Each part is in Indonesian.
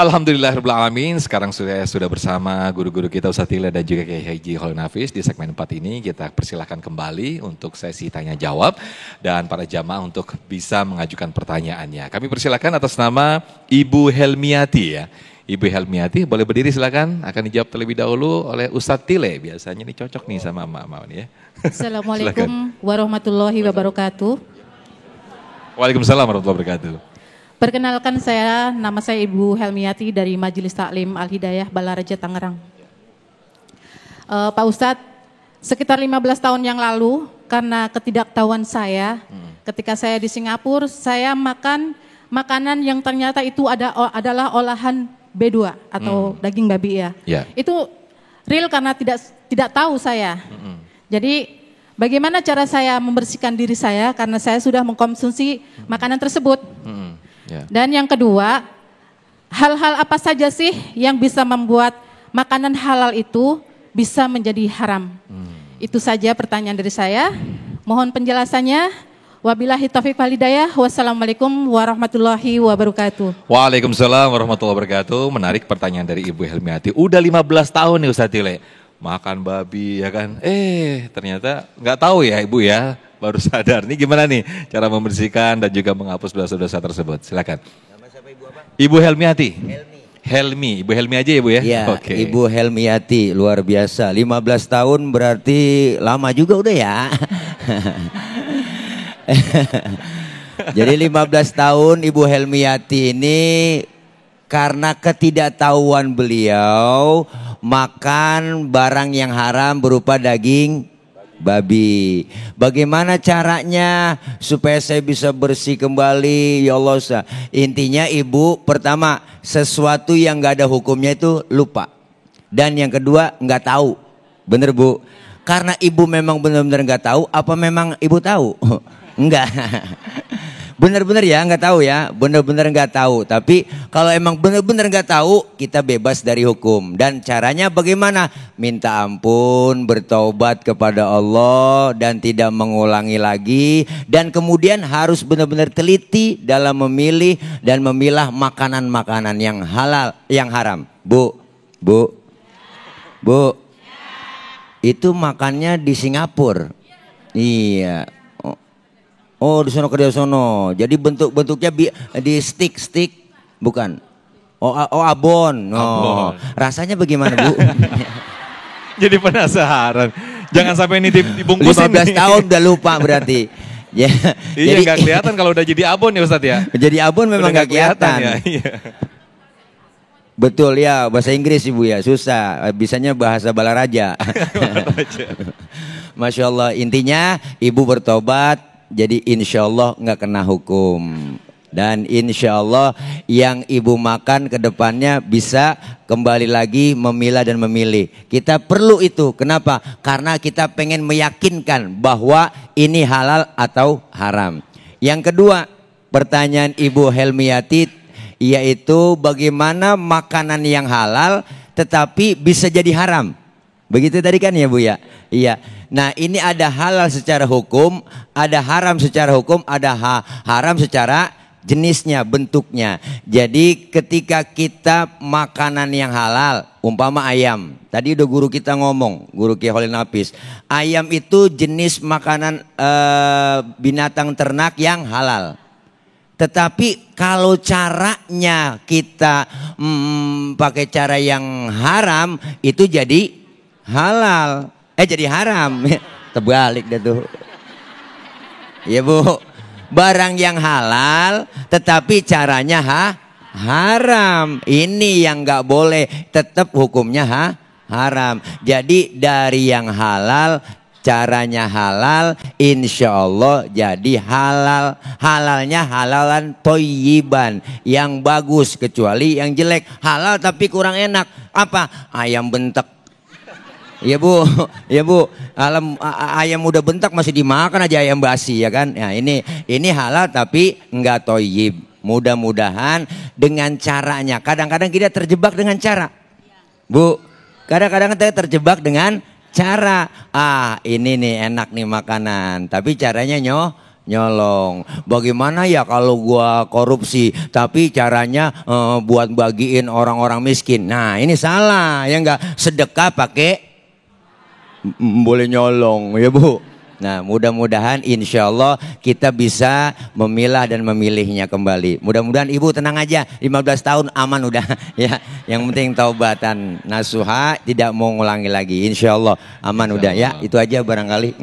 Alhamdulillahirrahmanirrahim. Sekarang sudah bersama guru-guru kita Ustaz Tile dan juga Kiai Haji Khalil Nafis. Di segmen 4 ini kita persilahkan kembali untuk sesi tanya jawab dan para jamaah untuk bisa mengajukan pertanyaannya. Kami persilahkan atas nama Ibu Helmiati ya. Ibu Helmiati boleh berdiri silakan. Akan dijawab terlebih dahulu oleh Ustaz Tile. Biasanya ini cocok nih sama emak-emak nih ya. Assalamualaikum warahmatullahi wabarakatuh. Waalaikumsalam warahmatullahi wabarakatuh. Perkenalkan nama saya Ibu Helmiati dari Majelis Taklim Al-Hidayah Balaraja Tangerang. Pak Ustadz, sekitar 15 tahun yang lalu karena ketidaktahuan saya, ketika saya di Singapura, saya makan makanan yang ternyata itu adalah olahan B2 atau daging babi ya. Itu real karena tidak tahu saya. Jadi bagaimana cara saya membersihkan diri saya karena saya sudah mengkonsumsi makanan tersebut. Dan yang kedua, hal-hal apa saja sih yang bisa membuat makanan halal itu bisa menjadi haram? Itu saja pertanyaan dari saya. Mohon penjelasannya. Wabillahi taufiq wal hidayah. Wassalamualaikum warahmatullahi wabarakatuh. Waalaikumsalam warahmatullahi wabarakatuh. Menarik pertanyaan dari Ibu Helmiati. Udah 15 tahun nih Ustaz Tile makan babi ya kan. Ternyata nggak tahu ya Ibu ya. Baru sadar. Nih gimana nih cara membersihkan dan juga menghapus dosa-dosa tersebut. Silakan. Nama siapa Ibu apa? Ibu Helmiati. Helmi. Ibu Helmi aja ya Bu ya? Iya, okay. Ibu Helmiati luar biasa. 15 tahun berarti lama juga udah ya. Jadi 15 tahun Ibu Helmiati ini karena ketidaktahuan beliau makan barang yang haram berupa daging babi. Bagaimana caranya supaya saya bisa bersih kembali? Ya Allah, intinya Ibu pertama sesuatu yang nggak ada hukumnya itu lupa. Dan yang kedua nggak tahu. Bener Bu? Karena Ibu memang benar-benar nggak tahu. Apa memang Ibu tahu? Enggak. Bener-bener ya nggak tahu ya, bener-bener nggak tahu. Tapi kalau emang bener-bener nggak tahu, kita bebas dari hukum. Dan caranya bagaimana? Minta ampun, bertaubat kepada Allah dan tidak mengulangi lagi. Dan kemudian harus benar-benar teliti dalam memilih dan memilah makanan-makanan yang halal, yang haram. Bu, itu makannya di Singapura. Iya. Oh di sono. Jadi bentuknya di stick bukan? Oh abon. Oh rasanya bagaimana Bu? Jadi penasaran. Jangan sampai ini dibungkusin. 15 tahun udah lupa berarti. Ya. Iya nggak kelihatan kalau udah jadi abon ya Ustadz ya. Jadi abon memang nggak kelihatan. Ya, iya. Betul ya bahasa Inggris Ibu ya susah. Bisanya bahasa Balaraja. Masya Allah intinya Ibu bertobat. Jadi insya Allah nggak kena hukum. Dan insya Allah yang Ibu makan ke depannya bisa kembali lagi memilah dan memilih. Kita perlu itu. Kenapa? Karena kita pengen meyakinkan bahwa ini halal atau haram. Yang kedua pertanyaan Ibu Helmiati yaitu bagaimana makanan yang halal tetapi bisa jadi haram. Begitu tadi kan ya Bu ya? Iya. Nah ini ada halal secara hukum, ada haram secara hukum, ada haram secara jenisnya, bentuknya. Jadi ketika kita makanan yang halal, umpama ayam. Tadi udah guru kita ngomong, guru Kiai Khalil Nafis. Ayam itu jenis makanan binatang ternak yang halal. Tetapi kalau caranya kita pakai cara yang haram, itu jadi halal. Jadi haram. Terbalik dah tuh. Ya Bu. Barang yang halal tetapi caranya haram. Ini yang nggak boleh. Tetap hukumnya haram. Jadi dari yang halal, caranya halal, insya Allah jadi halal. Halalnya halalan toyiban. Yang bagus kecuali yang jelek. Halal tapi kurang enak. Apa? Ayam bentek. Ya Bu, ayam udah bentak masih dimakan aja ayam basi ya kan. Nah ini halal tapi enggak toyib. Mudah-mudahan dengan caranya. Kadang-kadang kita terjebak dengan cara. Bu, kadang-kadang kita terjebak dengan cara. Ini nih enak nih makanan. Tapi caranya nyolong. Bagaimana ya kalau gua korupsi tapi caranya buat bagiin orang-orang miskin. Nah, ini salah. Ya enggak, sedekah pakai boleh nyolong ya Bu. Nah, mudah-mudahan insya Allah kita bisa memilah dan memilihnya kembali. Mudah-mudahan Ibu tenang aja, 15 tahun aman udah ya. Yang penting taubatan nasuha, tidak mau ngulangi lagi. Insya Allah aman udah ya. Itu aja barangkali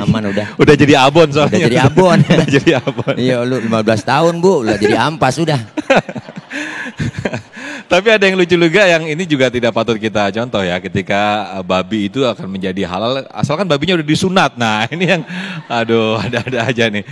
aman udah. Udah jadi abon soalnya. Udah jadi abon. Udah jadi abon. Iya, lu 15 tahun Bu, udah jadi ampas udah. Tapi ada yang lucu juga yang ini juga tidak patut kita contoh ya, ketika babi itu akan menjadi halal asalkan babinya udah disunat. Nah ini yang aduh ada-ada aja nih.